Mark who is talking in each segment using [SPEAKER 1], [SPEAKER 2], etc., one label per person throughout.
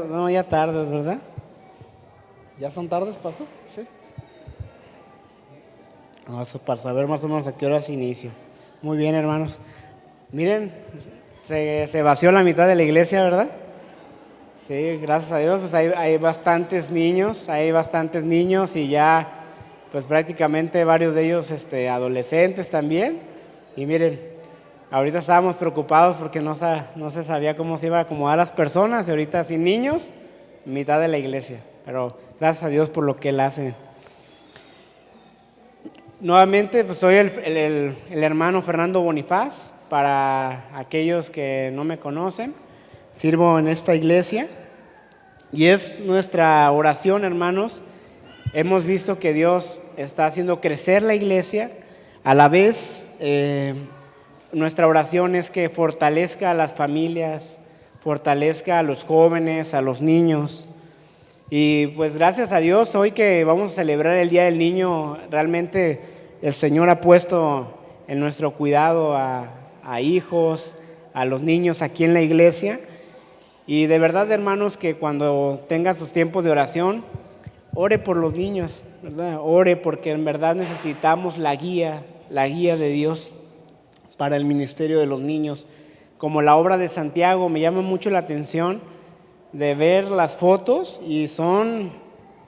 [SPEAKER 1] No, ya tardes, ¿verdad? ¿Ya son tardes, pastor? Sí. Eso para saber más o menos a qué horas inicio. Muy bien, hermanos. Miren, se vació la mitad de la iglesia, ¿verdad? Sí, gracias a Dios, pues hay bastantes niños y ya, pues prácticamente varios de ellos adolescentes también. Y miren, ahorita estábamos preocupados porque no se sabía cómo se iba a acomodar las personas y ahorita sin niños, mitad de la iglesia. Pero gracias a Dios por lo que Él hace. Nuevamente, pues soy el hermano Fernando Bonifaz. Para aquellos que no me conocen, sirvo en esta iglesia y es nuestra oración, hermanos. Hemos visto que Dios está haciendo crecer la iglesia. A la vez, nuestra oración es que fortalezca a las familias, fortalezca a los jóvenes, a los niños. Y pues gracias a Dios, hoy que vamos a celebrar el Día del Niño, realmente el Señor ha puesto en nuestro cuidado a hijos, a los niños aquí en la iglesia. Y de verdad, hermanos, que cuando tenga sus tiempos de oración, ore por los niños, ¿verdad? Ore porque en verdad necesitamos la guía de Dios para el ministerio de los niños. Como la obra de Santiago, me llama mucho la atención de ver las fotos y son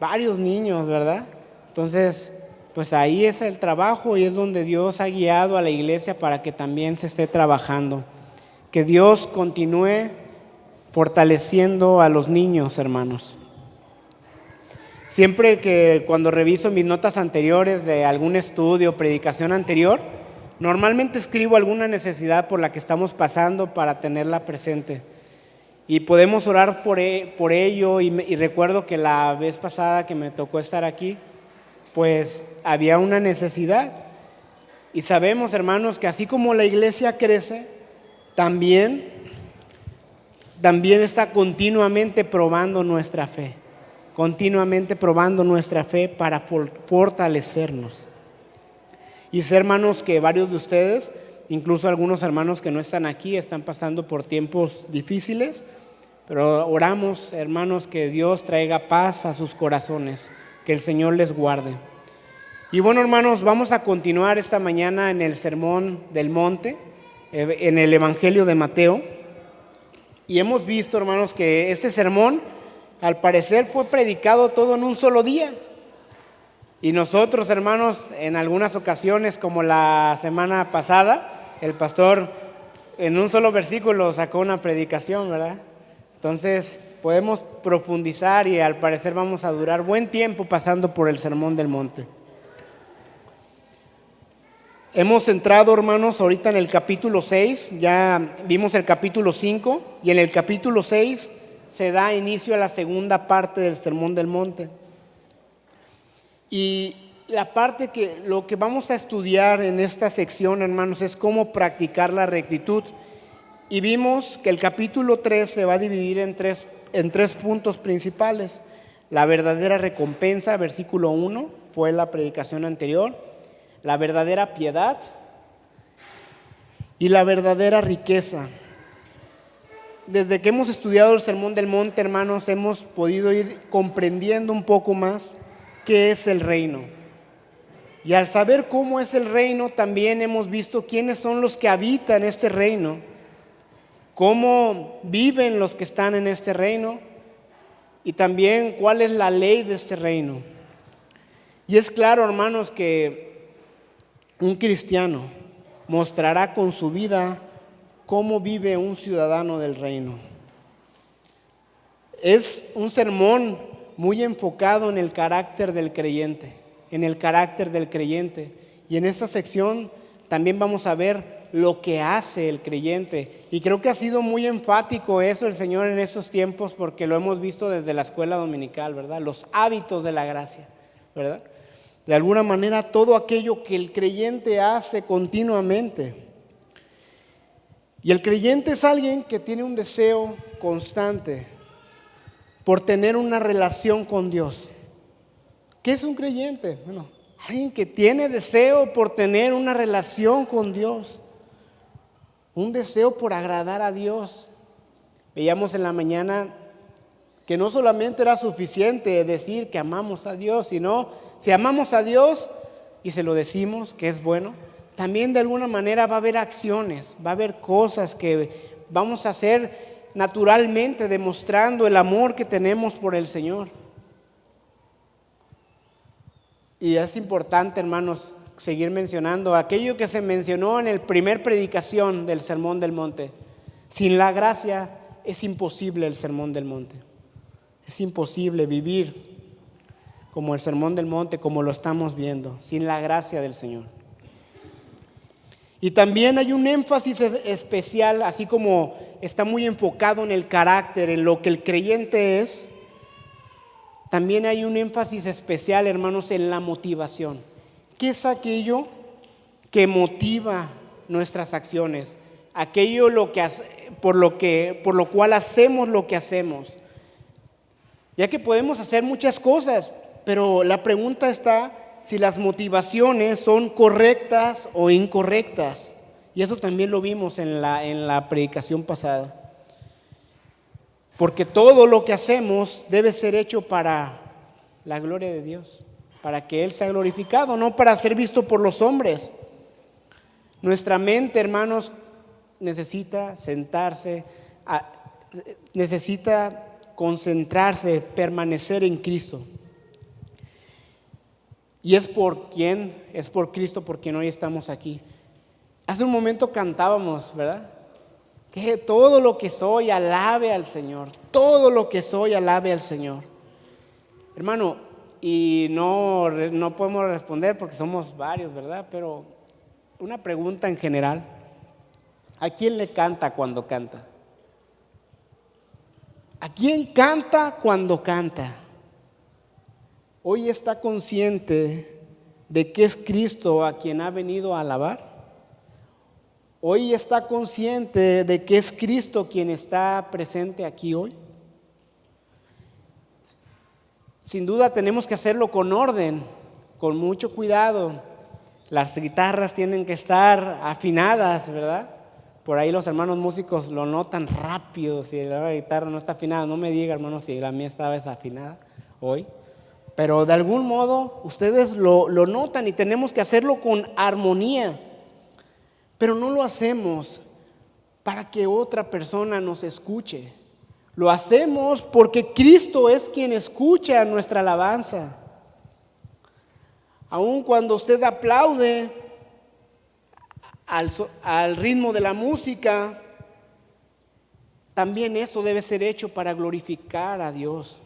[SPEAKER 1] varios niños, ¿verdad? Entonces, pues ahí es el trabajo y es donde Dios ha guiado a la iglesia para que también se esté trabajando. Que Dios continúe fortaleciendo a los niños, hermanos. Siempre que cuando reviso mis notas anteriores de algún estudio, predicación anterior, normalmente escribo alguna necesidad por la que estamos pasando para tenerla presente. Y podemos orar por ello y recuerdo que la vez pasada que me tocó estar aquí, pues había una necesidad. Y sabemos, hermanos, que así como la iglesia crece, también está continuamente probando nuestra fe. Continuamente probando nuestra fe para fortalecernos. Y sé, hermanos, que varios de ustedes, incluso algunos hermanos que no están aquí, están pasando por tiempos difíciles. Pero oramos, hermanos, que Dios traiga paz a sus corazones, que el Señor les guarde. Y bueno, hermanos, vamos a continuar esta mañana en el Sermón del Monte, en el Evangelio de Mateo. Y hemos visto, hermanos, que este sermón, al parecer, fue predicado todo en un solo día. Y nosotros, hermanos, en algunas ocasiones, como la semana pasada, el pastor en un solo versículo sacó una predicación, ¿verdad? Entonces podemos profundizar y al parecer vamos a durar buen tiempo pasando por el Sermón del Monte. Hemos entrado, hermanos, ahorita en el capítulo 6, ya vimos el capítulo 5 y en el capítulo 6 se da inicio a la segunda parte del Sermón del Monte. Y la parte lo que vamos a estudiar en esta sección, hermanos, es cómo practicar la rectitud. Y vimos que el capítulo 3 se va a dividir en tres puntos principales. La verdadera recompensa, versículo 1, fue la predicación anterior. La verdadera piedad y la verdadera riqueza. Desde que hemos estudiado el Sermón del Monte, hermanos, hemos podido ir comprendiendo un poco más qué es el reino. Y al saber cómo es el reino, también hemos visto quiénes son los que habitan este reino, cómo viven los que están en este reino y también cuál es la ley de este reino. Y es claro, hermanos, que un cristiano mostrará con su vida cómo vive un ciudadano del reino. Es un sermón muy enfocado en el carácter del creyente, Y en esta sección también vamos a ver lo que hace el creyente. Y creo que ha sido muy enfático eso el Señor en estos tiempos porque lo hemos visto desde la escuela dominical, ¿verdad? Los hábitos de la gracia, ¿verdad? De alguna manera todo aquello que el creyente hace continuamente. Y el creyente es alguien que tiene un deseo constante por tener una relación con Dios. ¿Qué es un creyente? Bueno, alguien que tiene deseo por tener una relación con Dios. Un deseo por agradar a Dios. Veíamos en la mañana que no solamente era suficiente decir que amamos a Dios, sino si amamos a Dios y se lo decimos que es bueno, también de alguna manera va a haber acciones, va a haber cosas que vamos a hacer naturalmente demostrando el amor que tenemos por el Señor. Y es importante, hermanos, seguir mencionando aquello que se mencionó en el primer predicación del Sermón del Monte. Sin la gracia es imposible el Sermón del Monte. Es imposible vivir como el Sermón del Monte, como lo estamos viendo, sin la gracia del Señor. Y también hay un énfasis especial, así como está muy enfocado en el carácter, en lo que el creyente es, también hay un énfasis especial, hermanos, en la motivación. ¿Qué es aquello que motiva nuestras acciones? Aquello por lo cual hacemos lo que hacemos. Ya que podemos hacer muchas cosas, pero la pregunta está si las motivaciones son correctas o incorrectas. Y eso también lo vimos en la predicación pasada. Porque todo lo que hacemos debe ser hecho para la gloria de Dios, para que Él sea glorificado, no para ser visto por los hombres. Nuestra mente, hermanos, necesita sentarse, necesita concentrarse, permanecer en Cristo. Y es por Cristo por quien hoy estamos aquí. Hace un momento cantábamos, ¿verdad? Que todo lo que soy alabe al Señor. Todo lo que soy alabe al Señor. Hermano, y no podemos responder porque somos varios, ¿verdad? Pero una pregunta en general. ¿A quién le canta cuando canta? ¿A quién canta cuando canta? ¿Hoy está consciente de que es Cristo a quien ha venido a alabar? ¿Hoy está consciente de que es Cristo quien está presente aquí hoy? Sin duda tenemos que hacerlo con orden, con mucho cuidado. Las guitarras tienen que estar afinadas, ¿verdad? Por ahí los hermanos músicos lo notan rápido si la guitarra no está afinada. No me diga, hermano, si la mía estaba desafinada hoy. Pero de algún modo ustedes lo notan y tenemos que hacerlo con armonía. Pero no lo hacemos para que otra persona nos escuche. Lo hacemos porque Cristo es quien escucha nuestra alabanza. Aun cuando usted aplaude al ritmo de la música, también eso debe ser hecho para glorificar a Dios,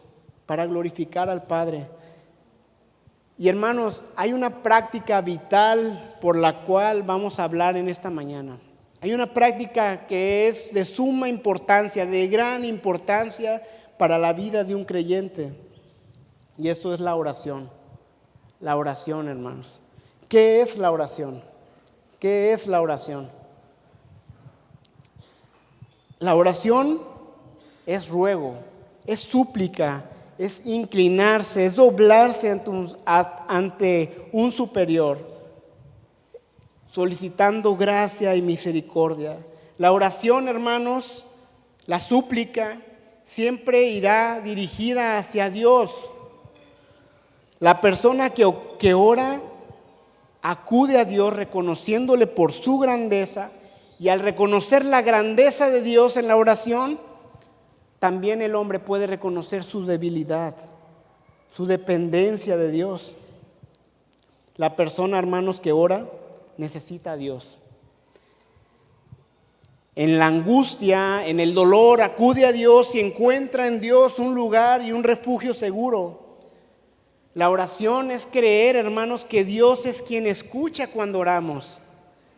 [SPEAKER 1] para glorificar al Padre. Y hermanos, hay una práctica vital por la cual vamos a hablar en esta mañana. Hay una práctica que es de suma importancia, de gran importancia para la vida de un creyente. Y eso es la oración. La oración, hermanos. ¿Qué es la oración? ¿Qué es la oración? La oración es ruego, es súplica, es inclinarse, es doblarse ante un superior, solicitando gracia y misericordia. La oración, hermanos, la súplica, siempre irá dirigida hacia Dios. La persona que ora acude a Dios reconociéndole por su grandeza, y al reconocer la grandeza de Dios en la oración, también el hombre puede reconocer su debilidad, su dependencia de Dios. La persona, hermanos, que ora necesita a Dios. En la angustia, en el dolor, acude a Dios y encuentra en Dios un lugar y un refugio seguro. La oración es creer, hermanos, que Dios es quien escucha cuando oramos.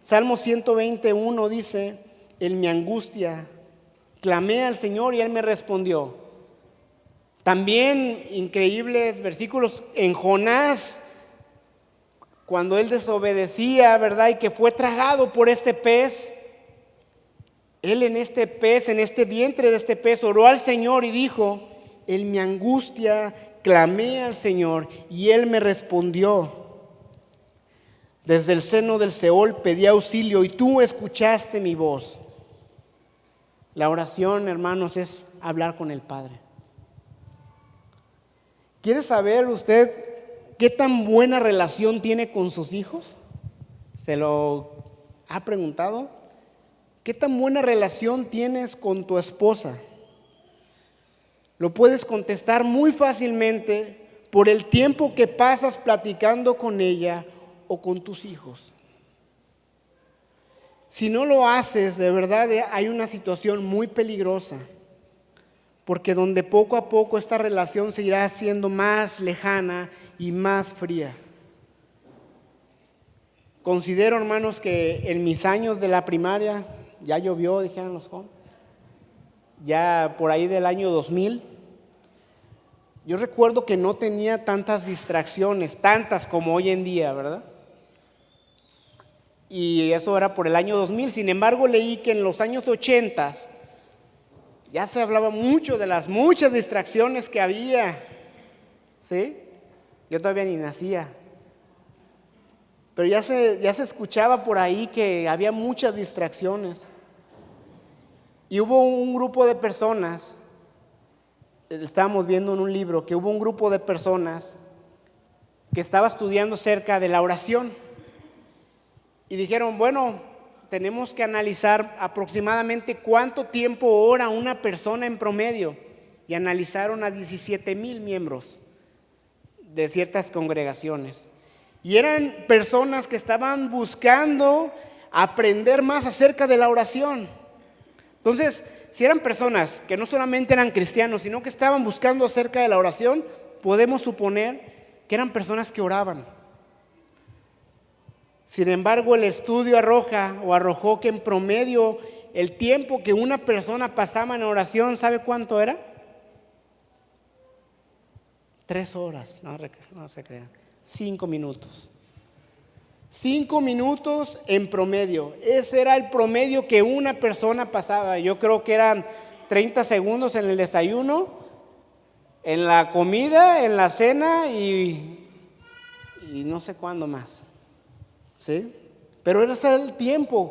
[SPEAKER 1] Salmo 121 dice: en mi angustia clamé al Señor y Él me respondió. También increíbles versículos en Jonás, cuando él desobedecía, ¿verdad? Y que fue tragado por este pez. Él en este pez, en este vientre de este pez, oró al Señor y dijo: en mi angustia clamé al Señor y Él me respondió. Desde el seno del Seol pedí auxilio y tú escuchaste mi voz. La oración, hermanos, es hablar con el Padre. ¿Quiere saber usted qué tan buena relación tiene con sus hijos? ¿Se lo ha preguntado? ¿Qué tan buena relación tienes con tu esposa? Lo puedes contestar muy fácilmente por el tiempo que pasas platicando con ella o con tus hijos. Si no lo haces, de verdad hay una situación muy peligrosa, porque donde poco a poco esta relación se irá haciendo más lejana y más fría. Considero, hermanos, que en mis años de la primaria, ya llovió, dijeron los jóvenes, ya por ahí del año 2000, yo recuerdo que no tenía tantas distracciones, tantas como hoy en día, ¿verdad? Y eso era por el año 2000. Sin embargo, leí que en los años 80 ya se hablaba mucho de las muchas distracciones que había, ¿sí? Yo todavía ni nacía. Pero ya se escuchaba por ahí que había muchas distracciones. Y hubo un grupo de personas, estábamos viendo en un libro, que hubo un grupo de personas que estaba estudiando acerca de la oración. Y dijeron, bueno, tenemos que analizar aproximadamente cuánto tiempo ora una persona en promedio. Y analizaron a 17,000 miembros de ciertas congregaciones. Y eran personas que estaban buscando aprender más acerca de la oración. Entonces, si eran personas que no solamente eran cristianos, sino que estaban buscando acerca de la oración, podemos suponer que eran personas que oraban. Sin embargo, el estudio arrojó que en promedio el tiempo que una persona pasaba en oración, ¿sabe cuánto era? 3 horas, no se crean, 5 minutos. 5 minutos en promedio. Ese era el promedio que una persona pasaba. Yo creo que eran 30 segundos en el desayuno, en la comida, en la cena y no sé cuándo más. ¿Sí? Pero ese era el tiempo.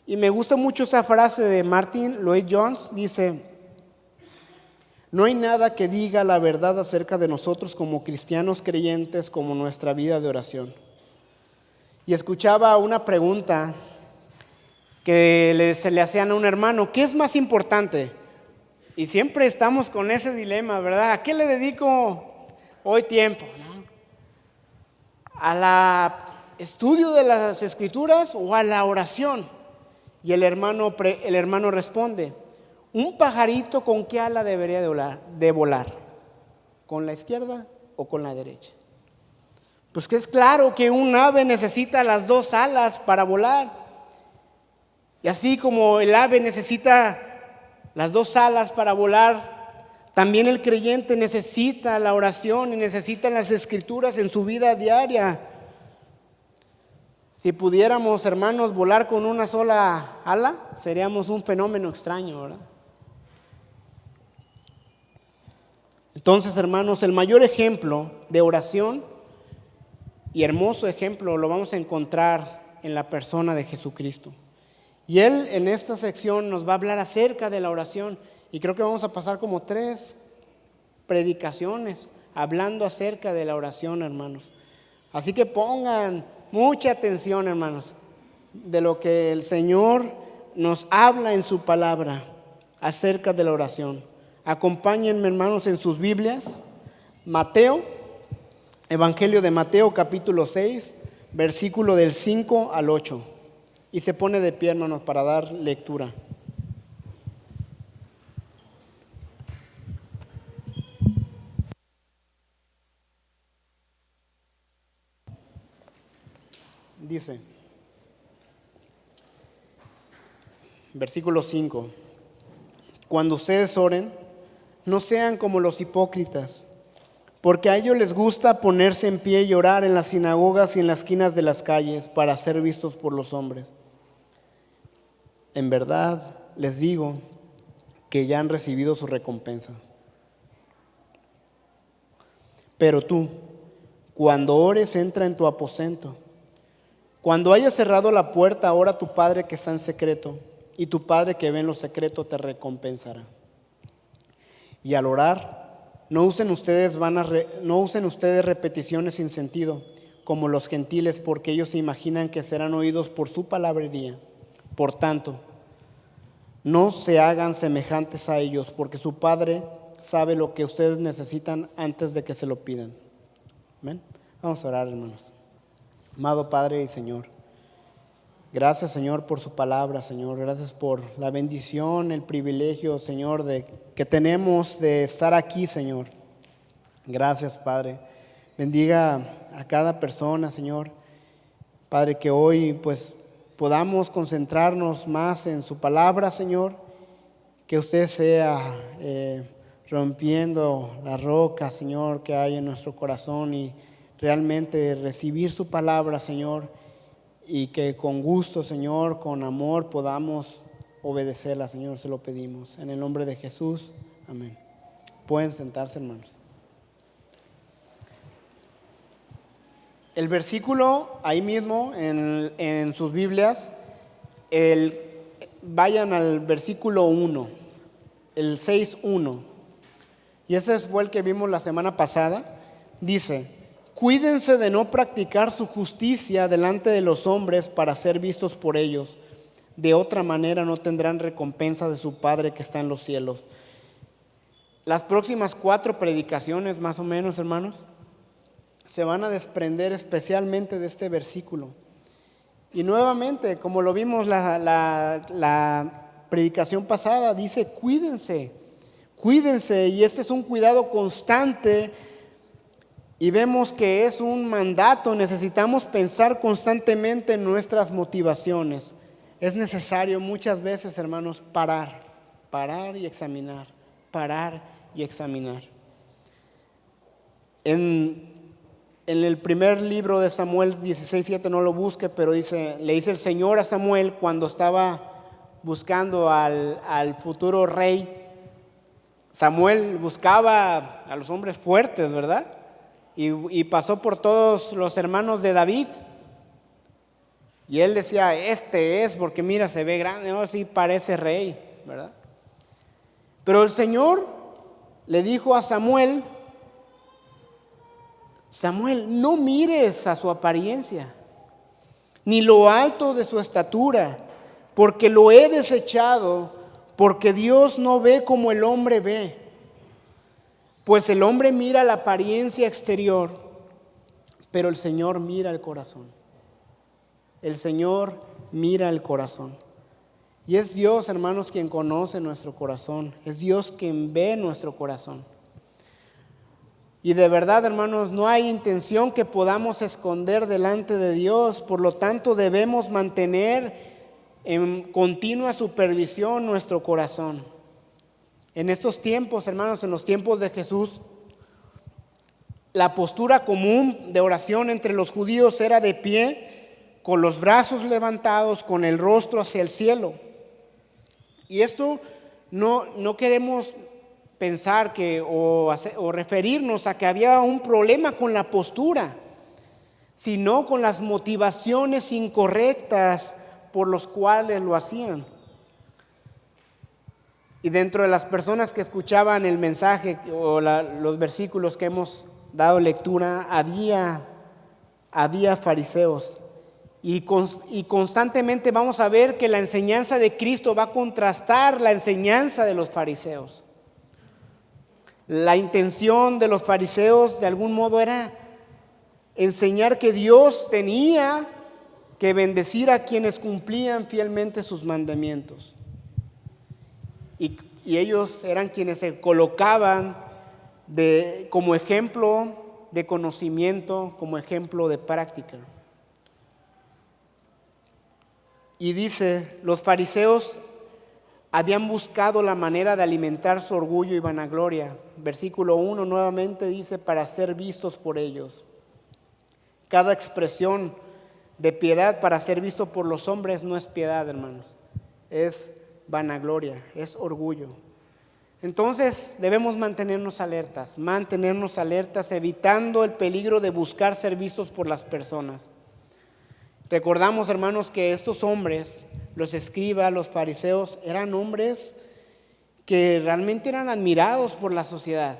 [SPEAKER 1] Y me gusta mucho esa frase de Martin Lloyd-Jones. Dice, no hay nada que diga la verdad acerca de nosotros como cristianos creyentes como nuestra vida de oración. Y escuchaba una pregunta que se le hacían a un hermano, ¿qué es más importante? Y siempre estamos con ese dilema, ¿verdad? ¿A qué le dedico hoy tiempo? ¿No? ¿Al estudio de las Escrituras o a la oración? Y el hermano responde, ¿un pajarito con qué ala debería de volar? ¿Con la izquierda o con la derecha? Pues que es claro que un ave necesita las 2 alas para volar. Y así como el ave necesita las 2 alas para volar, también el creyente necesita la oración y necesita las Escrituras en su vida diaria. Si pudiéramos, hermanos, volar con una sola ala, seríamos un fenómeno extraño, ¿verdad? Entonces, hermanos, el mayor ejemplo de oración y hermoso ejemplo lo vamos a encontrar en la persona de Jesucristo. Y Él en esta sección nos va a hablar acerca de la oración. Y creo que vamos a pasar como 3 predicaciones hablando acerca de la oración, hermanos. Así que pongan mucha atención, hermanos, de lo que el Señor nos habla en su palabra acerca de la oración. Acompáñenme, hermanos, en sus Biblias. Evangelio de Mateo, capítulo 6, versículo del 5 al 8. Y se pone de pie, hermanos, para dar lectura. Dice, versículo 5, cuando ustedes oren, no sean como los hipócritas, porque a ellos les gusta ponerse en pie y orar en las sinagogas y en las esquinas de las calles para ser vistos por los hombres. En verdad les digo que ya han recibido su recompensa. Pero tú, cuando ores, entra en tu aposento. Cuando hayas cerrado la puerta, ora a tu Padre que está en secreto, y tu Padre que ve en lo secreto te recompensará. Y al orar, No usen ustedes repeticiones sin sentido, como los gentiles, porque ellos se imaginan que serán oídos por su palabrería. Por tanto, no se hagan semejantes a ellos, porque su Padre sabe lo que ustedes necesitan antes de que se lo pidan. ¿Amén? Vamos a orar, hermanos. Amado Padre y Señor, gracias, Señor, por su palabra, Señor. Gracias por la bendición, el privilegio, Señor, que tenemos de estar aquí, Señor. Gracias, Padre. Bendiga a cada persona, Señor. Padre, que hoy pues podamos concentrarnos más en su palabra, Señor. Que usted sea rompiendo la roca, Señor, que hay en nuestro corazón y realmente recibir su palabra, Señor. Y que con gusto, Señor, con amor podamos obedecerla, Señor, se lo pedimos. En el nombre de Jesús, amén. Pueden sentarse, hermanos. El versículo ahí mismo en sus Biblias, vayan al versículo 1, el 6:1. Y ese fue el que vimos la semana pasada. Dice: cuídense de no practicar su justicia delante de los hombres para ser vistos por ellos. De otra manera no tendrán recompensa de su Padre que está en los cielos. Las próximas 4 predicaciones, más o menos, hermanos, se van a desprender especialmente de este versículo. Y nuevamente, como lo vimos la predicación pasada, dice cuídense, y este es un cuidado constante. Y vemos que es un mandato, necesitamos pensar constantemente en nuestras motivaciones. Es necesario muchas veces, hermanos, parar y examinar, parar y examinar. En el primer libro de Samuel 16:7, no lo busque, pero le dice el Señor a Samuel cuando estaba buscando al futuro rey. Samuel buscaba a los hombres fuertes, ¿verdad? Y pasó por todos los hermanos de David. Y él decía, este es, porque mira, se ve grande, no, sí parece rey, ¿verdad? Pero el Señor le dijo a Samuel, no mires a su apariencia, ni lo alto de su estatura, porque lo he desechado, porque Dios no ve como el hombre ve. Pues el hombre mira la apariencia exterior, pero el Señor mira el corazón. El Señor mira el corazón. Y es Dios, hermanos, quien conoce nuestro corazón. Es Dios quien ve nuestro corazón. Y de verdad, hermanos, no hay intención que podamos esconder delante de Dios. Por lo tanto, debemos mantener en continua supervisión nuestro corazón. En estos tiempos, hermanos, en los tiempos de Jesús, la postura común de oración entre los judíos era de pie, con los brazos levantados, con el rostro hacia el cielo. Y esto no queremos pensar o referirnos a que había un problema con la postura, sino con las motivaciones incorrectas por los cuales lo hacían. Y dentro de las personas que escuchaban el mensaje o los versículos que hemos dado lectura, había fariseos. Y constantemente vamos a ver que la enseñanza de Cristo va a contrastar la enseñanza de los fariseos. La intención de los fariseos de algún modo era enseñar que Dios tenía que bendecir a quienes cumplían fielmente sus mandamientos. Y ellos eran quienes se colocaban como ejemplo de conocimiento, como ejemplo de práctica. Y dice, los fariseos habían buscado la manera de alimentar su orgullo y vanagloria. Versículo 1 nuevamente dice, para ser vistos por ellos. Cada expresión de piedad para ser visto por los hombres no es piedad, hermanos. Es vanagloria, es orgullo. Entonces debemos mantenernos alertas, evitando el peligro de buscar ser vistos por las personas. Recordamos, hermanos, que estos hombres, los escribas, los fariseos, eran hombres que realmente eran admirados por la sociedad.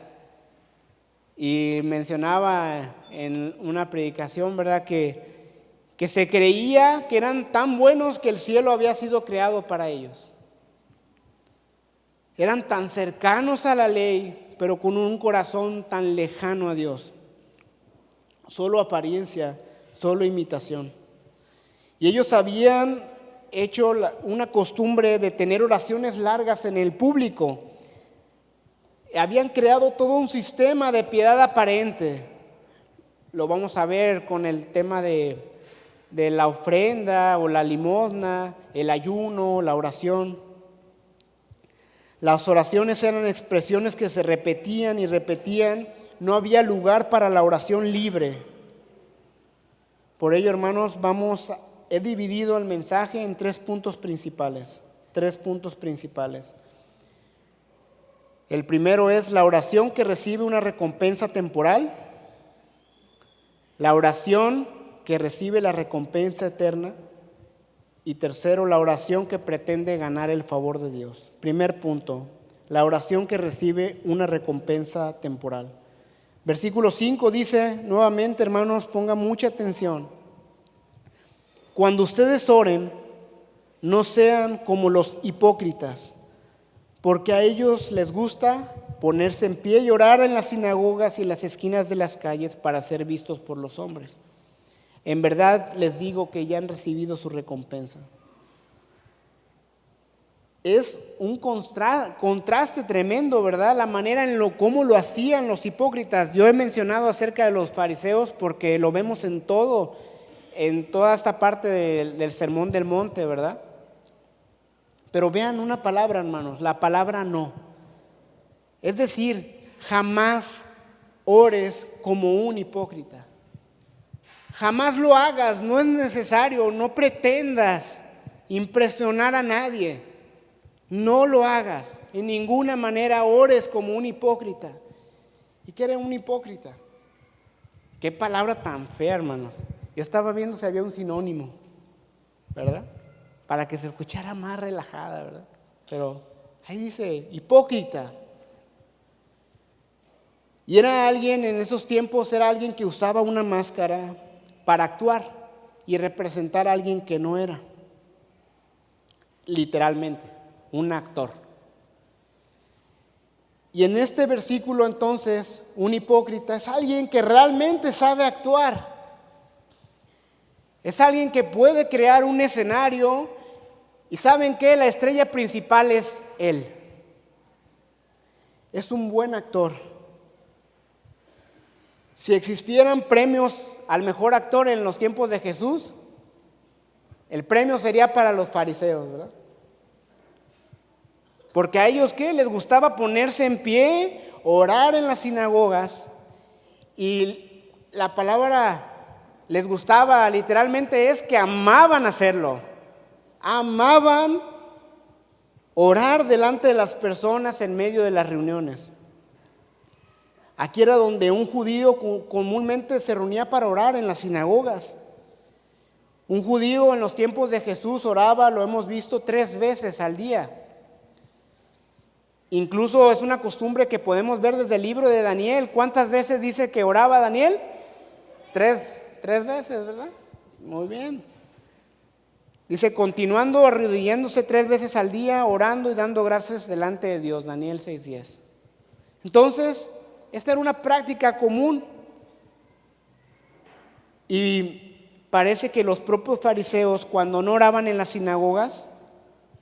[SPEAKER 1] Y mencionaba en una predicación, ¿verdad?, que se creía que eran tan buenos que el cielo había sido creado para ellos. Eran tan cercanos a la ley, pero con un corazón tan lejano a Dios. Solo apariencia, solo imitación. Y ellos habían hecho una costumbre de tener oraciones largas en el público. Habían creado todo un sistema de piedad aparente. Lo vamos a ver con el tema de la ofrenda o la limosna, el ayuno, la oración. Las oraciones eran expresiones que se repetían y repetían. No había lugar para la oración libre. Por ello, hermanos, he dividido el mensaje en 3 puntos principales. 3 puntos principales. El primero es la oración que recibe una recompensa temporal, la oración que recibe la recompensa eterna, y tercero, la oración que pretende ganar el favor de Dios. Primer punto, la oración que recibe una recompensa temporal. Versículo 5 dice, nuevamente, hermanos, pongan mucha atención. Cuando ustedes oren, no sean como los hipócritas, porque a ellos les gusta ponerse en pie y orar en las sinagogas y las esquinas de las calles para ser vistos por los hombres. En verdad les digo que ya han recibido su recompensa. Es un contraste tremendo, ¿verdad? La manera cómo lo hacían los hipócritas. Yo he mencionado acerca de los fariseos porque lo vemos en toda esta parte del Sermón del Monte, ¿verdad? Pero vean una palabra, hermanos, la palabra no. Es decir, jamás ores como un hipócrita. Jamás lo hagas, no es necesario, no pretendas impresionar a nadie. No lo hagas, en ninguna manera ores como un hipócrita. ¿Y qué era un hipócrita? Qué palabra tan fea, hermanos. Yo estaba viendo si había un sinónimo, ¿verdad? Para que se escuchara más relajada, ¿verdad? Pero ahí dice hipócrita. Y era alguien, en esos tiempos, era alguien que usaba una máscara para actuar y representar a alguien que no era. Literalmente, un actor. Y en este versículo, entonces, un hipócrita es alguien que realmente sabe actuar. Es alguien que puede crear un escenario y ¿saben qué? La estrella principal es él. Es un buen actor. Si existieran premios al mejor actor en los tiempos de Jesús, el premio sería para los fariseos, ¿verdad? Porque a ellos, ¿qué? Les gustaba ponerse en pie, orar en las sinagogas, y la palabra les gustaba literalmente es que amaban hacerlo. Amaban orar delante de las personas en medio de las reuniones. Aquí era donde un judío comúnmente se reunía para orar en las sinagogas. Un judío en los tiempos de Jesús oraba, lo hemos visto, 3 veces al día. Incluso es una costumbre que podemos ver desde el libro de Daniel. ¿Cuántas veces dice que oraba Daniel? 3 veces, ¿verdad? Muy bien. Dice, continuando arrodillándose 3 veces al día, orando y dando gracias delante de Dios. Daniel 6:10. Entonces, esta era una práctica común. Y parece que los propios fariseos, cuando no oraban en las sinagogas,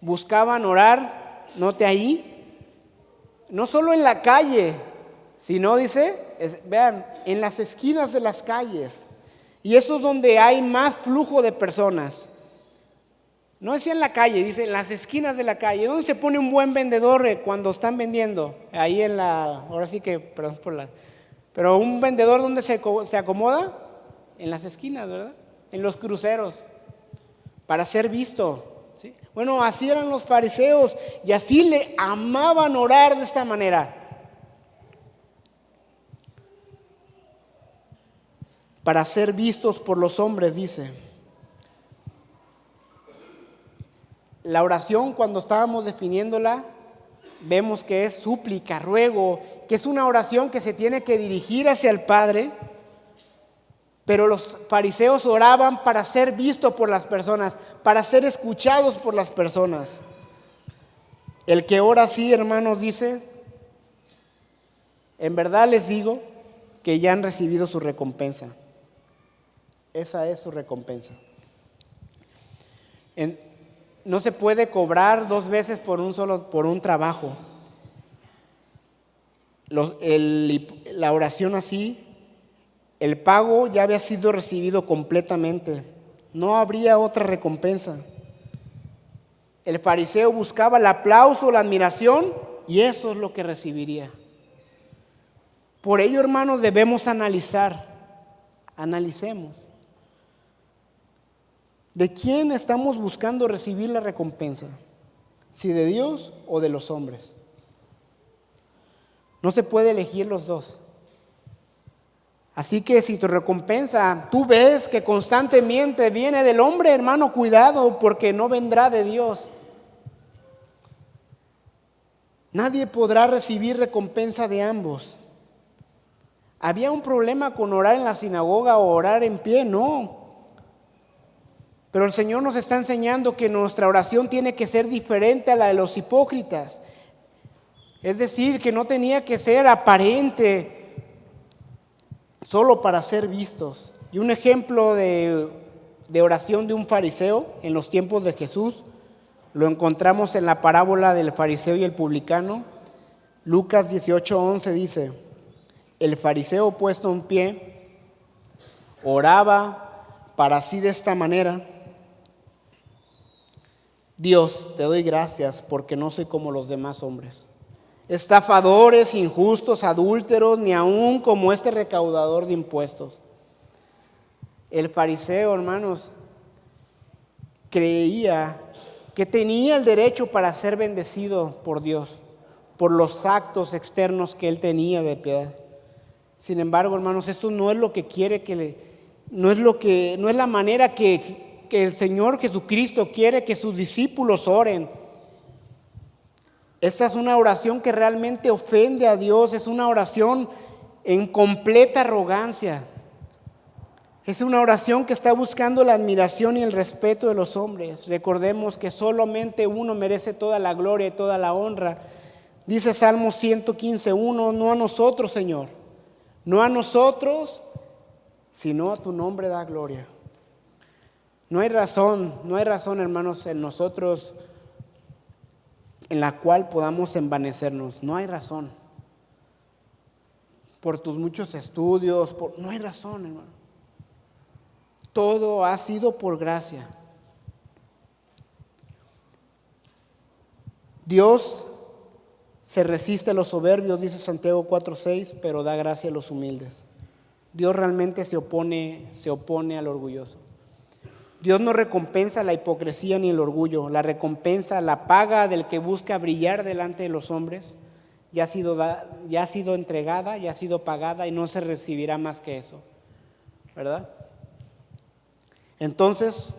[SPEAKER 1] buscaban orar, note ahí, no solo en la calle, sino, vean, en las esquinas de las calles. Y eso es donde hay más flujo de personas. No decía en la calle, dice en las esquinas de la calle. ¿Dónde se pone un buen vendedor cuando están vendiendo? Ahí ahora sí que, perdón por pero un vendedor, ¿dónde se acomoda? En las esquinas, ¿verdad? En los cruceros, para ser visto, ¿sí? Bueno, así eran los fariseos y así le amaban orar de esta manera. Para ser vistos por los hombres, dice. La oración, cuando estábamos definiéndola, vemos que es súplica, ruego, que es una oración que se tiene que dirigir hacia el Padre, pero los fariseos oraban para ser vistos por las personas, para ser escuchados por las personas. El que ora así, hermanos, dice, en verdad les digo que ya han recibido su recompensa. Esa es su recompensa. No se puede cobrar dos veces por un trabajo. La oración así, el pago ya había sido recibido completamente. No habría otra recompensa. El fariseo buscaba el aplauso, la admiración, y eso es lo que recibiría. Por ello, hermanos, debemos analicemos. ¿De quién estamos buscando recibir la recompensa? ¿Si de Dios o de los hombres? No se puede elegir los dos. Así que si tu recompensa, tú ves que constantemente viene del hombre, hermano, cuidado, porque no vendrá de Dios. Nadie podrá recibir recompensa de ambos. ¿Había un problema con orar en la sinagoga o orar en pie? No. Pero el Señor nos está enseñando que nuestra oración tiene que ser diferente a la de los hipócritas. Es decir, que no tenía que ser aparente solo para ser vistos. Y un ejemplo de oración de un fariseo en los tiempos de Jesús lo encontramos en la parábola del fariseo y el publicano. Lucas 18:11 dice: el fariseo puesto en pie oraba para sí de esta manera: Dios, te doy gracias porque no soy como los demás hombres, estafadores, injustos, adúlteros, ni aun como este recaudador de impuestos. El fariseo, hermanos, creía que tenía el derecho para ser bendecido por Dios, por los actos externos que él tenía de piedad. Sin embargo, hermanos, esto no es lo que quiere no es la manera que el Señor Jesucristo quiere que sus discípulos oren. Esta es una oración que realmente ofende a Dios, es una oración en completa arrogancia. Es una oración que está buscando la admiración y el respeto de los hombres. Recordemos que solamente uno merece toda la gloria y toda la honra. Dice Salmo 115:1, no a nosotros, Señor, no a nosotros, sino a tu nombre da gloria. No hay razón, hermanos, en nosotros en la cual podamos envanecernos. No hay razón. Por tus muchos estudios, no hay razón, hermano. Todo ha sido por gracia. Dios se resiste a los soberbios, dice Santiago 4:6, pero da gracia a los humildes. Dios realmente se opone al orgulloso. Dios no recompensa la hipocresía ni el orgullo. La recompensa, la paga del que busca brillar delante de los hombres ya ha sido entregada, ya ha sido pagada y no se recibirá más que eso, ¿verdad? Entonces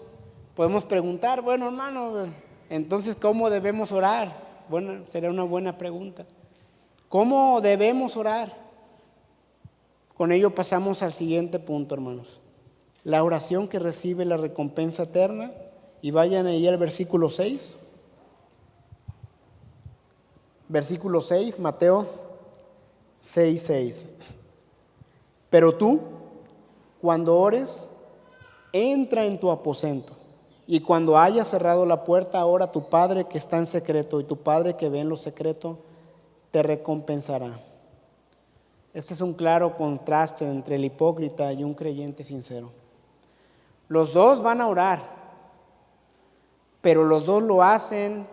[SPEAKER 1] podemos preguntar, bueno, hermano, entonces ¿cómo debemos orar? Bueno, será una buena pregunta. ¿Cómo debemos orar? Con ello pasamos al siguiente punto, hermanos. La oración que recibe la recompensa eterna. Y vayan ahí al versículo 6. Versículo 6, Mateo 6:6. Pero tú, cuando ores, entra en tu aposento, y cuando hayas cerrado la puerta, ora a tu Padre que está en secreto, y tu Padre que ve en lo secreto te recompensará. Este es un claro contraste entre el hipócrita y un creyente sincero. Los dos van a orar, pero los dos lo hacen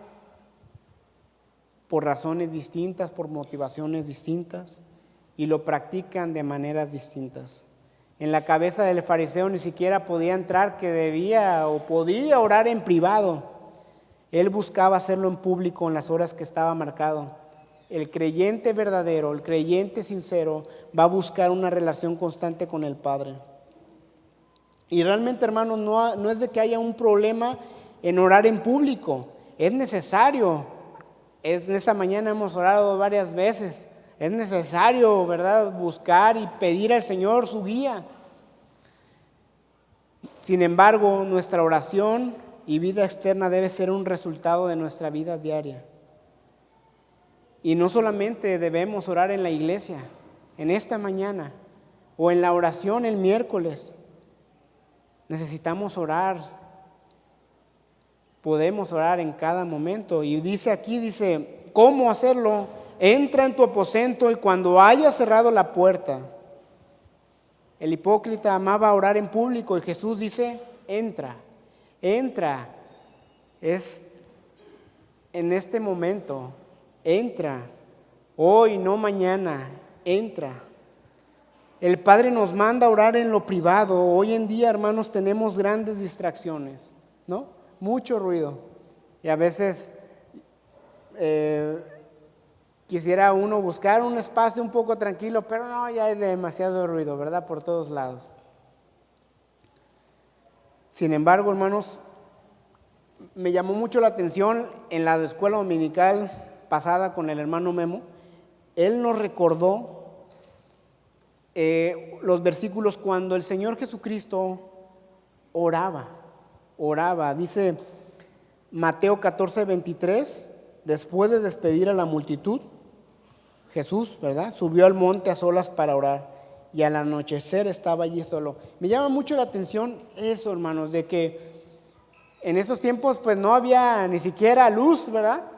[SPEAKER 1] por razones distintas, por motivaciones distintas, y lo practican de maneras distintas. En la cabeza del fariseo ni siquiera podía entrar que debía o podía orar en privado. Él buscaba hacerlo en público en las horas que estaba marcado. El creyente verdadero, el creyente sincero, va a buscar una relación constante con el Padre. Y realmente, hermanos, no es de que haya un problema en orar en público. Es necesario. En esta mañana hemos orado varias veces. Es necesario, ¿verdad?, buscar y pedir al Señor su guía. Sin embargo, nuestra oración y vida externa debe ser un resultado de nuestra vida diaria. Y no solamente debemos orar en la iglesia, en esta mañana, o en la oración el miércoles. Necesitamos orar. Podemos orar en cada momento. Y dice, ¿cómo hacerlo? Entra en tu aposento y cuando hayas cerrado la puerta. El hipócrita amaba orar en público y Jesús dice, entra. Es en este momento, entra. Hoy, no mañana, entra. El Padre nos manda a orar en lo privado. Hoy en día, hermanos, tenemos grandes distracciones, ¿no? Mucho ruido. Y a veces quisiera uno buscar un espacio un poco tranquilo, pero no, ya hay demasiado ruido, ¿verdad? Por todos lados. Sin embargo, hermanos, me llamó mucho la atención en la escuela dominical pasada con el hermano Memo. Él nos recordó los versículos cuando el Señor Jesucristo oraba. Dice Mateo 14:23, después de despedir a la multitud, Jesús, ¿verdad?, subió al monte a solas para orar y al anochecer estaba allí solo. Me llama mucho la atención eso, hermanos, de que en esos tiempos pues no había ni siquiera luz, ¿verdad?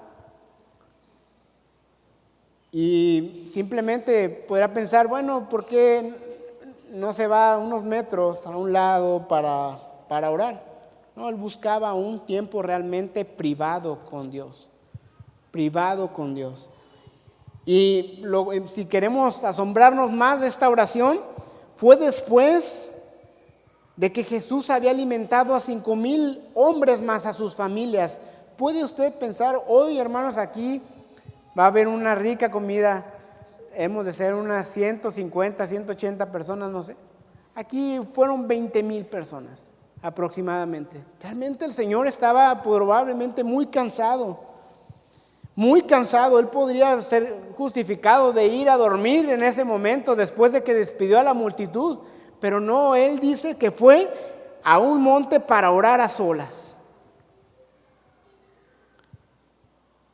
[SPEAKER 1] Y simplemente podrá pensar, bueno, ¿por qué no se va unos metros a un lado para orar? No, él buscaba un tiempo realmente privado con Dios. Y si queremos asombrarnos más de esta oración, fue después de que Jesús había alimentado a 5,000 hombres más a sus familias. ¿Puede usted pensar, hoy, hermanos, aquí va a haber una rica comida, hemos de ser unas 150, 180 personas, no sé. Aquí fueron 20,000 personas aproximadamente. Realmente el Señor estaba probablemente muy cansado. Él podría ser justificado de ir a dormir en ese momento después de que despidió a la multitud, pero no, Él dice que fue a un monte para orar a solas.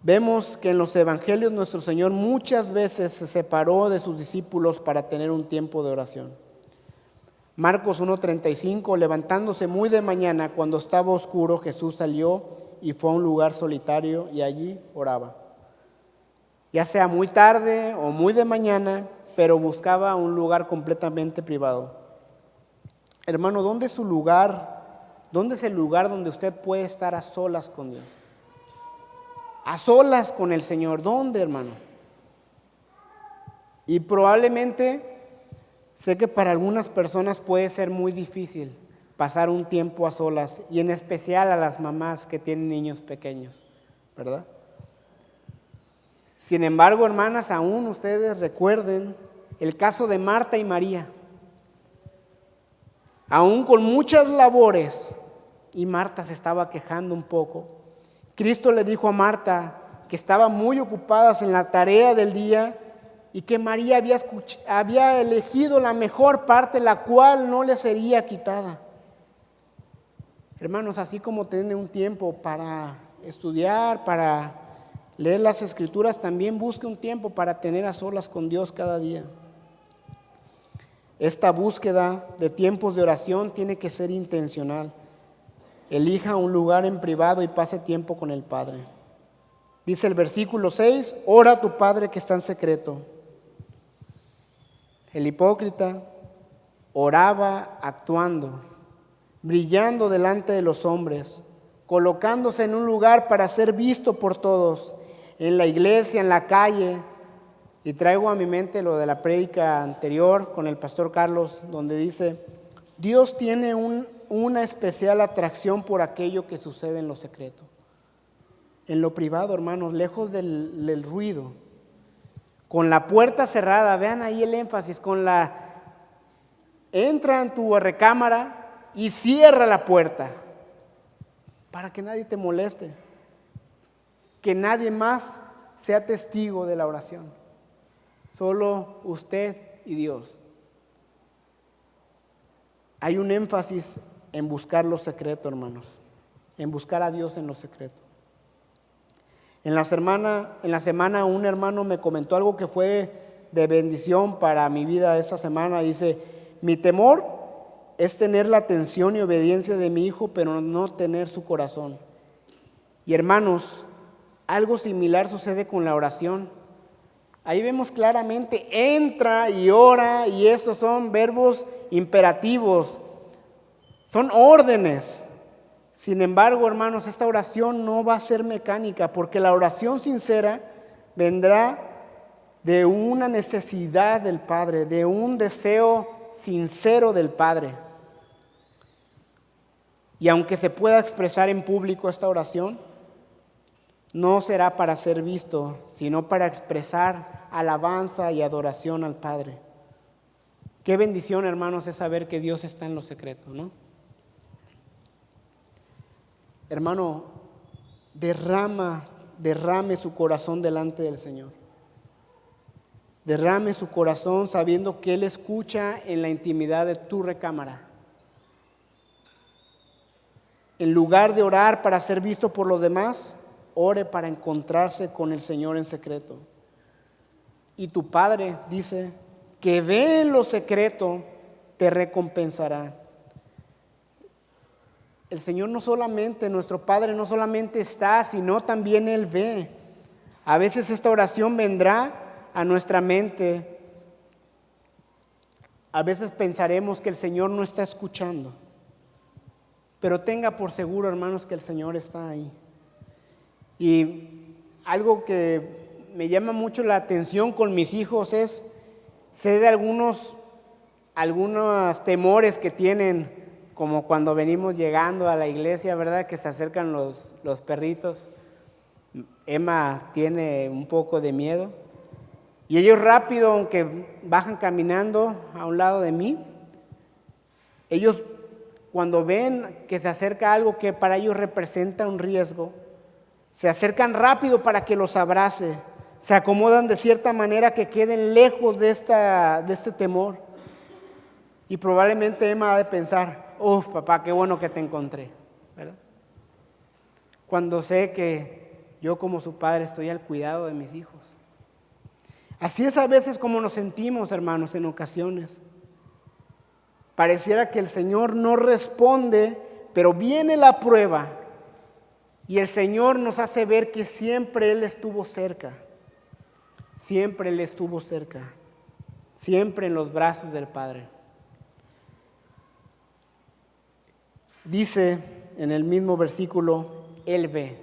[SPEAKER 1] Vemos que en los evangelios nuestro Señor muchas veces se separó de sus discípulos para tener un tiempo de oración. Marcos 1:35, levantándose muy de mañana cuando estaba oscuro, Jesús salió y fue a un lugar solitario y allí oraba. Ya sea muy tarde o muy de mañana, pero buscaba un lugar completamente privado. Hermano, ¿dónde es su lugar? ¿Dónde es el lugar donde usted puede estar a solas con Dios? A solas con el Señor. ¿Dónde, hermano? Y probablemente, sé que para algunas personas puede ser muy difícil pasar un tiempo a solas, y en especial a las mamás que tienen niños pequeños, ¿verdad? Sin embargo, hermanas, aún ustedes recuerden el caso de Marta y María. Aún con muchas labores, y Marta se estaba quejando un poco, Cristo le dijo a Marta que estaba muy ocupada en la tarea del día y que María había elegido la mejor parte, la cual no le sería quitada. Hermanos, así como tiene un tiempo para estudiar, para leer las Escrituras, también busque un tiempo para tener a solas con Dios cada día. Esta búsqueda de tiempos de oración tiene que ser intencional. Elija un lugar en privado y pase tiempo con el Padre. Dice el versículo 6, ora a tu Padre que está en secreto. El hipócrita oraba actuando, brillando delante de los hombres, colocándose en un lugar para ser visto por todos, en la iglesia, en la calle. Y traigo a mi mente lo de la prédica anterior con el pastor Carlos, donde dice, Dios tiene una especial atracción por aquello que sucede en lo secreto. En lo privado, hermanos, lejos del ruido, con la puerta cerrada, vean ahí el énfasis, entra en tu recámara y cierra la puerta para que nadie te moleste, que nadie más sea testigo de la oración. Solo usted y Dios. Hay un énfasis en buscar lo secreto, hermanos, en buscar a Dios en lo secreto. En la semana un hermano me comentó algo que fue de bendición para mi vida esa semana. Dice, mi temor es tener la atención y obediencia de mi hijo, pero no tener su corazón. Y hermanos, algo similar sucede con la oración. Ahí vemos claramente, entra y ora, y estos son verbos imperativos, son órdenes. Sin embargo, hermanos, esta oración no va a ser mecánica, porque la oración sincera vendrá de una necesidad del Padre, de un deseo sincero del Padre. Y aunque se pueda expresar en público esta oración, no será para ser visto, sino para expresar alabanza y adoración al Padre. Qué bendición, hermanos, es saber que Dios está en lo secreto, ¿no? Hermano, derrame su corazón delante del Señor. Derrame su corazón sabiendo que Él escucha en la intimidad de tu recámara. En lugar de orar para ser visto por los demás, ore para encontrarse con el Señor en secreto. Y tu Padre dice que ve en lo secreto, te recompensará. El Señor nuestro Padre no solamente está, sino también Él ve. A veces esta oración vendrá a nuestra mente. A veces pensaremos que el Señor no está escuchando. Pero tenga por seguro, hermanos, que el Señor está ahí. Y algo que me llama mucho la atención con mis hijos es, sé de algunos temores que tienen, como cuando venimos llegando a la iglesia, ¿verdad? Que se acercan los perritos. Emma tiene un poco de miedo. Y ellos rápido, aunque bajan caminando a un lado de mí, ellos cuando ven que se acerca algo que para ellos representa un riesgo, se acercan rápido para que los abrace, se acomodan de cierta manera que queden lejos de este temor. Y probablemente Emma ha de pensar, uf, papá, qué bueno que te encontré, ¿verdad? Cuando sé que yo como su padre estoy al cuidado de mis hijos. Así es a veces como nos sentimos, hermanos, en ocasiones. Pareciera que el Señor no responde, pero viene la prueba y el Señor nos hace ver que siempre Él estuvo cerca. Siempre Él estuvo cerca. Siempre en los brazos del Padre. Dice en el mismo versículo, Él ve.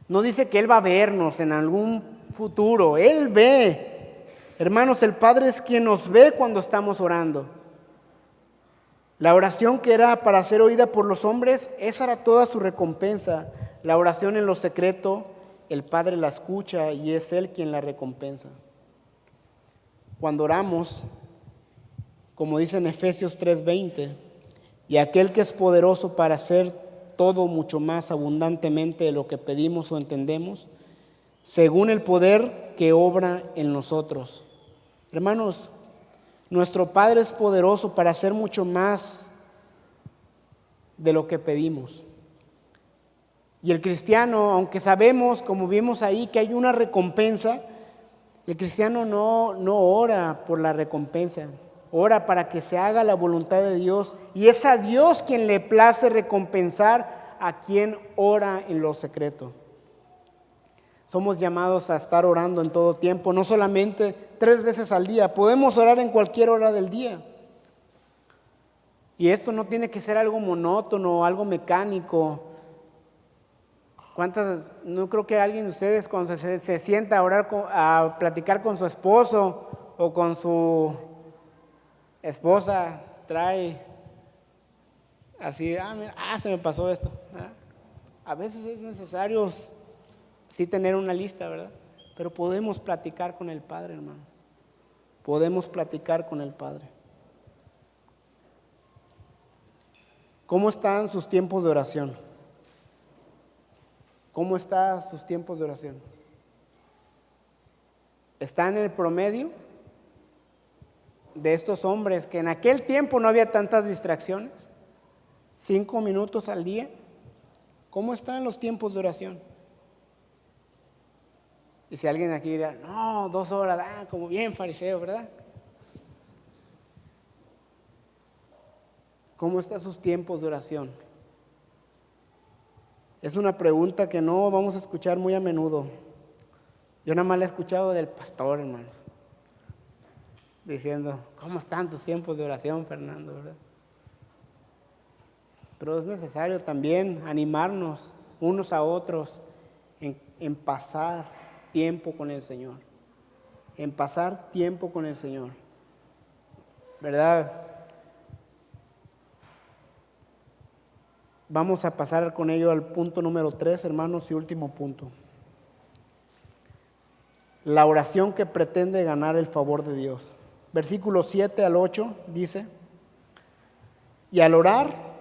[SPEAKER 1] No dice que Él va a vernos en algún futuro. Él ve. Hermanos, el Padre es quien nos ve cuando estamos orando. La oración que era para ser oída por los hombres, esa era toda su recompensa. La oración en lo secreto, el Padre la escucha y es Él quien la recompensa. Cuando oramos, como dice en Efesios 3:20, y aquel que es poderoso para hacer todo mucho más abundantemente de lo que pedimos o entendemos, según el poder que obra en nosotros. Hermanos, nuestro Padre es poderoso para hacer mucho más de lo que pedimos. Y el cristiano, aunque sabemos, como vimos ahí, que hay una recompensa, el cristiano no ora por la recompensa, ora para que se haga la voluntad de Dios. Y es a Dios quien le place recompensar a quien ora en lo secreto. Somos llamados a estar orando en todo tiempo, no solamente 3 veces al día. Podemos orar en cualquier hora del día. Y esto no tiene que ser algo monótono, algo mecánico. No creo que alguien de ustedes cuando se sienta a orar, a platicar con su esposo o con su esposa, trae así, mira, se me pasó esto. A veces es necesario sí tener una lista, ¿verdad? Pero podemos platicar con el Padre, hermanos. Podemos platicar con el Padre. ¿Cómo están sus tiempos de oración? ¿Cómo están sus tiempos de oración? está en el promedio de estos hombres que en aquel tiempo no había tantas distracciones. 5 minutos al día. ¿Cómo están los tiempos de oración? Y si alguien aquí dirá, no, 2 horas, como bien fariseo, ¿verdad? ¿Cómo están sus tiempos de oración? Es una pregunta que no vamos a escuchar muy a menudo. Yo nada más la he escuchado del pastor, hermanos, diciendo, ¿cómo están tus tiempos de oración, Fernando? ¿Verdad? Pero es necesario también animarnos unos a otros en pasar tiempo con el Señor. En pasar tiempo con el Señor. ¿Verdad? Vamos a pasar con ello al punto número 3, hermanos, y último punto. La oración que pretende ganar el favor de Dios. Versículos 7 al 8 dice, y al orar,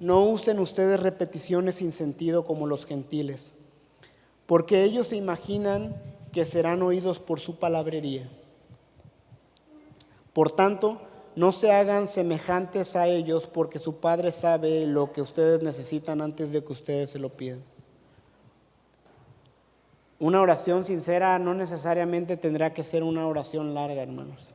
[SPEAKER 1] no usen ustedes repeticiones sin sentido como los gentiles, porque ellos se imaginan que serán oídos por su palabrería. Por tanto, no se hagan semejantes a ellos, porque su Padre sabe lo que ustedes necesitan antes de que ustedes se lo pidan. Una oración sincera no necesariamente tendrá que ser una oración larga, hermanos.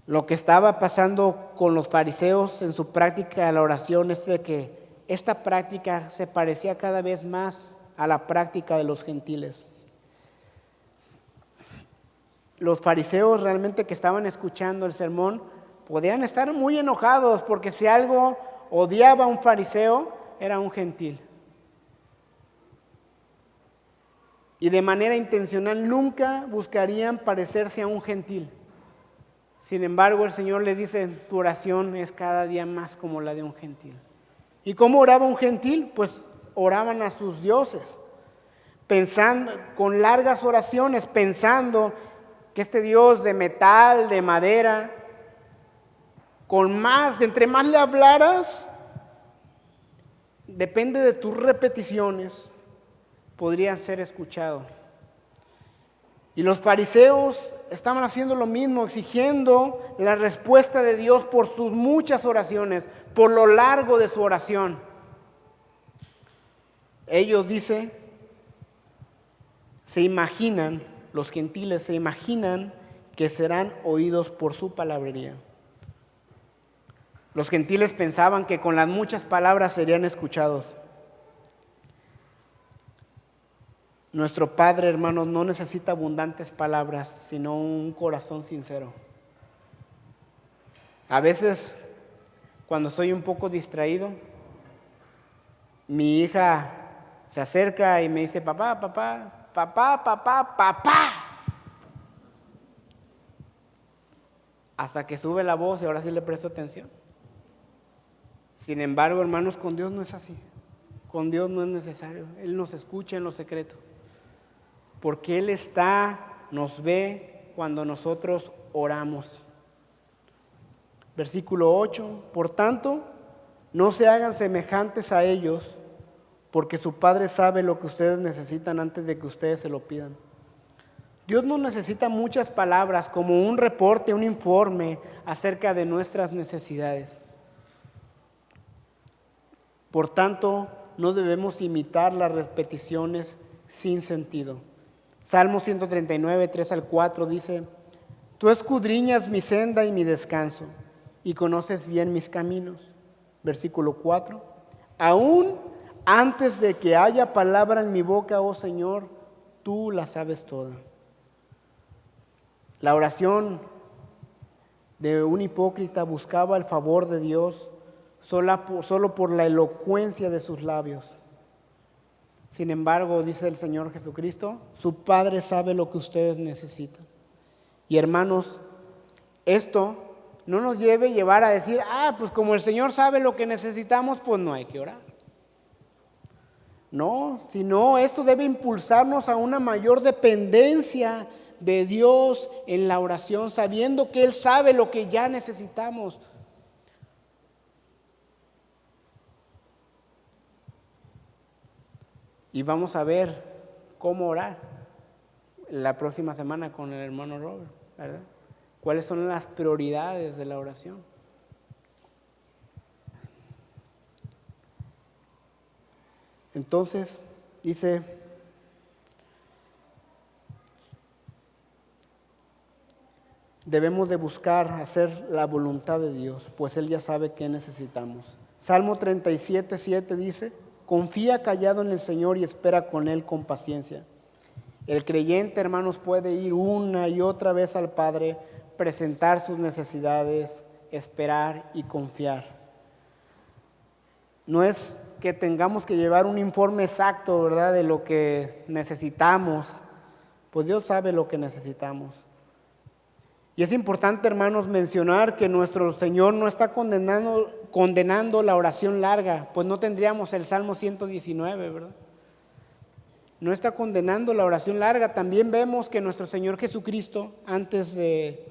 [SPEAKER 1] Lo que estaba pasando con los fariseos en su práctica de la oración es de que esta práctica se parecía cada vez más a la práctica de los gentiles. Los fariseos realmente que estaban escuchando el sermón podían estar muy enojados porque si algo odiaba a un fariseo era un gentil. Y de manera intencional nunca buscarían parecerse a un gentil. Sin embargo, el Señor le dice, tu oración es cada día más como la de un gentil. ¿Y cómo oraba un gentil? Pues oraban a sus dioses, pensando, con largas oraciones, pensando que este Dios de metal, de madera, entre más le hablaras, depende de tus repeticiones, podría ser escuchado. Y los fariseos estaban haciendo lo mismo, exigiendo la respuesta de Dios por sus muchas oraciones, por lo largo de su oración. Ellos, dice, los gentiles se imaginan que serán oídos por su palabrería. Los gentiles pensaban que con las muchas palabras serían escuchados. Nuestro Padre, hermanos, no necesita abundantes palabras, sino un corazón sincero. A veces, cuando estoy un poco distraído, mi hija se acerca y me dice, papá, papá, papá, papá, papá. Hasta que sube la voz y ahora sí le presto atención. Sin embargo, hermanos, con Dios no es así. Con Dios no es necesario. Él nos escucha en lo secreto. Porque Él nos ve cuando nosotros oramos. Versículo 8, por tanto, no se hagan semejantes a ellos, porque su Padre sabe lo que ustedes necesitan antes de que ustedes se lo pidan. Dios no necesita muchas palabras como un reporte, un informe acerca de nuestras necesidades. Por tanto, no debemos imitar las repeticiones sin sentido. Salmo 139, 3 al 4 dice, tú escudriñas mi senda y mi descanso, y conoces bien mis caminos. Versículo 4, aún antes de que haya palabra en mi boca, oh Señor, tú la sabes toda. La oración de un hipócrita buscaba el favor de Dios solo por la elocuencia de sus labios. Sin embargo, dice el Señor Jesucristo, su Padre sabe lo que ustedes necesitan. Y hermanos, esto no nos debe llevar a decir, pues como el Señor sabe lo que necesitamos, pues no hay que orar. No, sino esto debe impulsarnos a una mayor dependencia de Dios en la oración, sabiendo que Él sabe lo que ya necesitamos. Y vamos a ver cómo orar. la próxima semana con el hermano Robert, ¿verdad? ¿Cuáles son las prioridades de la oración? Entonces, dice, debemos de buscar hacer la voluntad de Dios, pues Él ya sabe qué necesitamos. Salmo 37:7 dice, confía callado en el Señor y espera con Él con paciencia. El creyente, hermanos, puede ir una y otra vez al Padre, presentar sus necesidades, esperar y confiar. No es que tengamos que llevar un informe exacto, ¿verdad?, de lo que necesitamos, pues Dios sabe lo que necesitamos. Y es importante, hermanos, mencionar que nuestro Señor no está condenando la oración larga, pues no tendríamos el Salmo 119, ¿verdad? No está condenando la oración larga. También vemos que nuestro Señor Jesucristo, antes de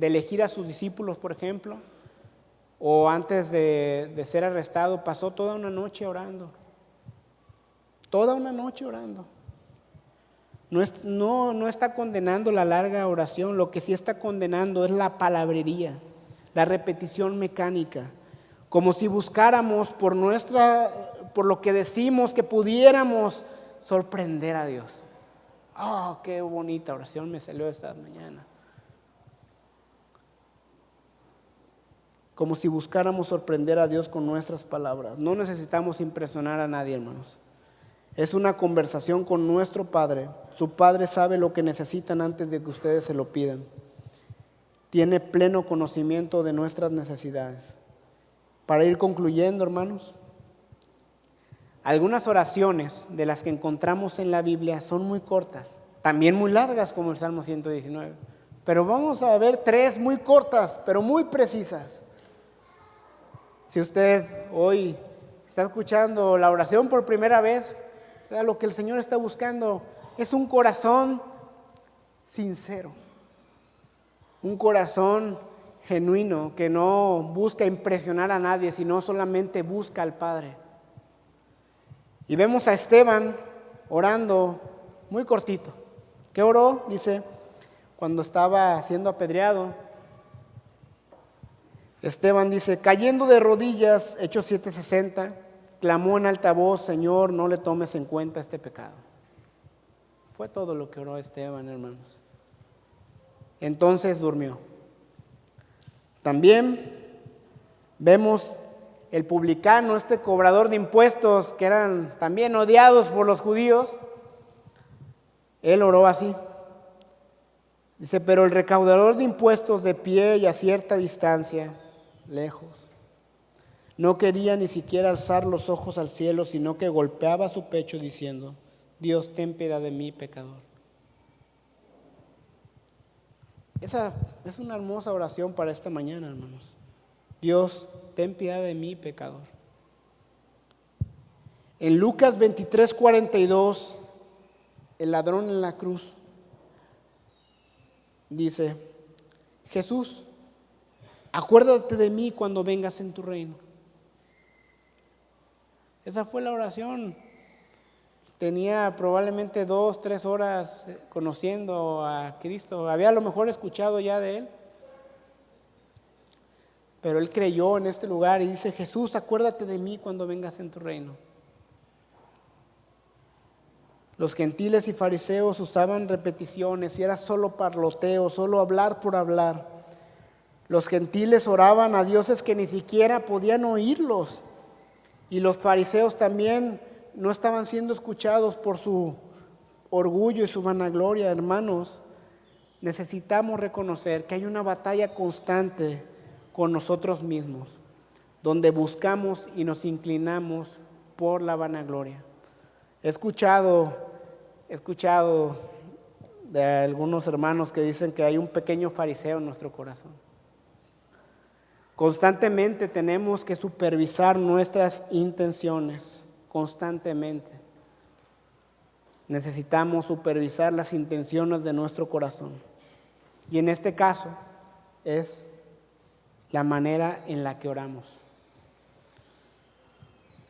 [SPEAKER 1] elegir a sus discípulos, por ejemplo, o antes de ser arrestado, pasó toda una noche orando. Toda una noche orando. No está condenando la larga oración, lo que sí está condenando es la palabrería, la repetición mecánica, como si buscáramos por lo que decimos que pudiéramos sorprender a Dios. Oh, qué bonita oración me salió esta mañana. Como si buscáramos sorprender a Dios con nuestras palabras. No necesitamos impresionar a nadie, hermanos. Es una conversación con nuestro Padre. Su Padre sabe lo que necesitan antes de que ustedes se lo pidan. Tiene pleno conocimiento de nuestras necesidades. Para ir concluyendo, hermanos, algunas oraciones de las que encontramos en la Biblia son muy cortas, también muy largas como el Salmo 119. Pero vamos a ver 3 muy cortas, pero muy precisas. Si usted hoy está escuchando la oración por primera vez, lo que el Señor está buscando es un corazón sincero, un corazón genuino que no busca impresionar a nadie, sino solamente busca al Padre. Y vemos a Esteban orando muy cortito. ¿Qué oró? Dice, cuando estaba siendo apedreado, Esteban dice, cayendo de rodillas, Hechos 7:60, clamó en alta voz, Señor, no le tomes en cuenta este pecado. Fue todo lo que oró Esteban, hermanos. Entonces durmió. También vemos el publicano, este cobrador de impuestos, que eran también odiados por los judíos. Él oró así. Dice, pero el recaudador de impuestos de pie y a cierta distancia, lejos, no quería ni siquiera alzar los ojos al cielo, sino que golpeaba su pecho diciendo, Dios, ten piedad de mí, pecador. Esa es una hermosa oración para esta mañana, hermanos. Dios, ten piedad de mí, pecador. En Lucas 23:42, el ladrón en la cruz dice, Jesús, acuérdate de mí cuando vengas en tu reino. Esa fue la oración. Tenía probablemente 2-3 horas conociendo a Cristo. Había a lo mejor escuchado ya de Él. Pero él creyó en este lugar y dice, Jesús, acuérdate de mí cuando vengas en tu reino. Los gentiles y fariseos usaban repeticiones y era solo parloteo, solo hablar por hablar. Los gentiles oraban a dioses que ni siquiera podían oírlos. Y los fariseos también no estaban siendo escuchados por su orgullo y su vanagloria, hermanos. Necesitamos reconocer que hay una batalla constante con nosotros mismos, donde buscamos y nos inclinamos por la vanagloria. He escuchado de algunos hermanos que dicen que hay un pequeño fariseo en nuestro corazón. Constantemente tenemos que supervisar nuestras intenciones, constantemente. Necesitamos supervisar las intenciones de nuestro corazón. Y en este caso es la manera en la que oramos.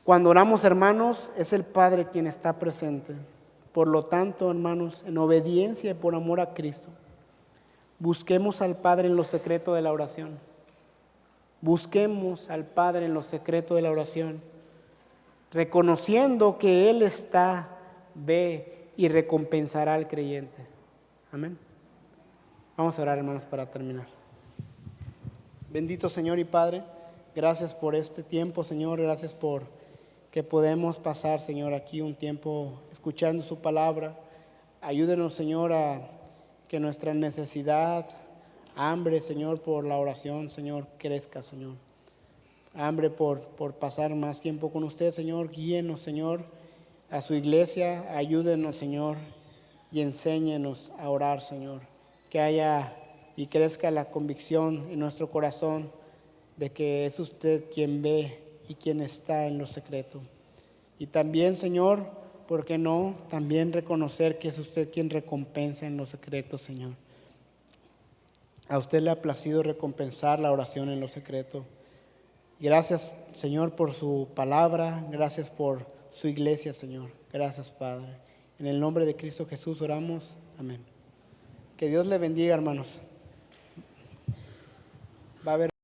[SPEAKER 1] Cuando oramos, hermanos, es el Padre quien está presente. Por lo tanto, hermanos, en obediencia y por amor a Cristo, busquemos al Padre en lo secreto de la oración. Busquemos al Padre en lo secreto de la oración, reconociendo que Él está, ve y recompensará al creyente. Amén. Vamos a orar, hermanos, para terminar. Bendito Señor y Padre, gracias por este tiempo, Señor, gracias por que podemos pasar, Señor, aquí un tiempo escuchando su palabra. Ayúdenos, Señor, a que nuestra necesidad, hambre, Señor, por la oración, Señor, crezca, Señor. Hambre por pasar más tiempo con usted, Señor. Guíenos, Señor, a su iglesia. Ayúdenos, Señor, y enséñenos a orar, Señor. Que haya y crezca la convicción en nuestro corazón de que es usted quien ve y quien está en lo secreto. Y también, Señor, ¿por qué no? También reconocer que es usted quien recompensa en lo secreto, Señor. A usted le ha placido recompensar la oración en lo secreto. Gracias, Señor, por su palabra. Gracias por su iglesia, Señor. Gracias, Padre. En el nombre de Cristo Jesús oramos. Amén. Que Dios le bendiga, hermanos. Va a haber